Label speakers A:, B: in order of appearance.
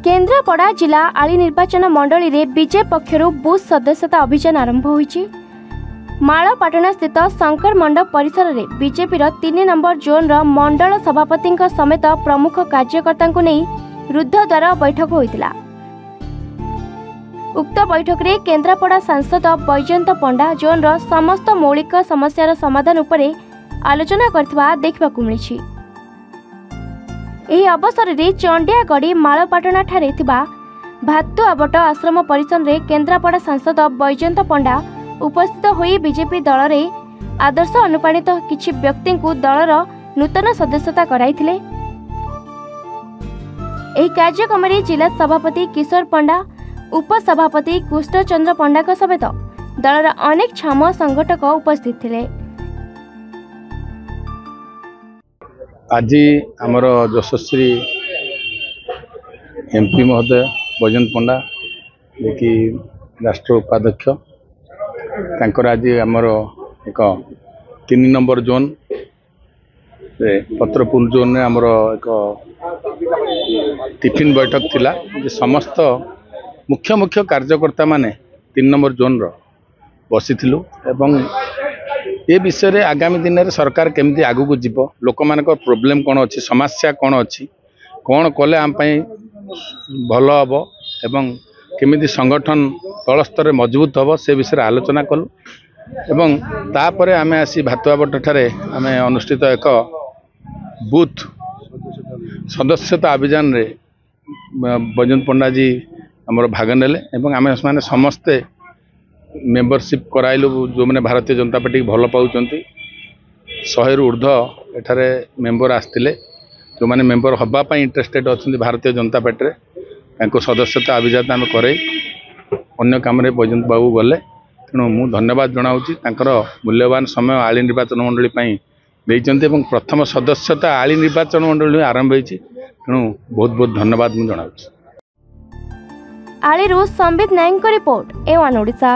A: केन्द्रापड़ा जिला आली निर्वाचन मंडली रे बीजेपी पक्षरु बूथ सदस्यता अभियान आरंभ होईछि। माळपाटना स्थित शंकर मंडप परिसर में बीजेपी 3 नंबर जोन रो मंडल सभापति समेत प्रमुख कार्यकर्ता नहीं रुद्धद्वार बैठक होइतिला। उक्त बैठक रे केन्द्रापड़ा सांसद बैजयंत पंडा जोन रो समस्त मौलिक समस्यार समाधान उपरे आलोचना करथिबा देखबाकू मिलिछि। एही अवसर रे चंडियागढ़ी माळपाटना ठारे थिबा भातु आबट आश्रम परिसर रे केन्द्रापड़ा सांसद बैजयंत पंडा उपस्थित होई बीजेपी दल रे आदर्श अनुप्राणित किछि व्यक्ति को दलर नूतन सदस्यता कराइथिले। एही कार्यक्रम रे जिला सभापति किशोर पंडा, उपसभापति कृष्णचंद्र पंडा समेत दलर अनेक छाम संगठक उपस्थित थिले।
B: आज आमर यशस्वी एमपी महोदय बैजयंत पंडा जे राष्ट्र उपाध्यक्ष तांकर आज आमर एक 3 नंबर जोन रे पत्रपुर जोन रे आमर एक टिफिन बैठक थिला जे समस्त मुख्य मुख्य कार्यकर्ता माने 3 नंबर जोन रो बसिथिलु एवं ये विषय रे आगामी दिन रे सरकार केमती आगु को जीव, लोक मान प्रोब्लेम कौन अच्छी, समस्या कौन अच्छी, कौन कले आम भल हम एवं केमिति संगठन तल स्तर मजबूत हम से विषय आलोचना कलु एवं तापरे आमे आसी भातुआबट ठारे आमे अनुष्ठित एक बूथ सदस्यता अभियान रे बैजयंत पंडा जी आमर भाग नेले एवं आमे माने समस्ते मेंबरशिप कराइलु जो मैंने भारतीय जनता पार्टी भल पाँच 100 रु ऊर्ध एठारे मेंबर आसते जो मैंने मेंबर हवापाई इंटरेस्टेड अच्छा भारतीय जनता पार्टी में सदस्यता अभियान आम कर अन्य काम बैजयंत बाबू गले। तेणु मु धन्यवाद जनाऊँगी मूल्यवान समय आली निर्वाचन मंडली देते प्रथम सदस्यता आली निर्वाचन मंडली आरंभ होती। तेणु बहुत बहुत धन्यवाद मुझे जनाऊँ।
A: आलीरू संबित नायक रिपोर्ट A1 ओडिशा।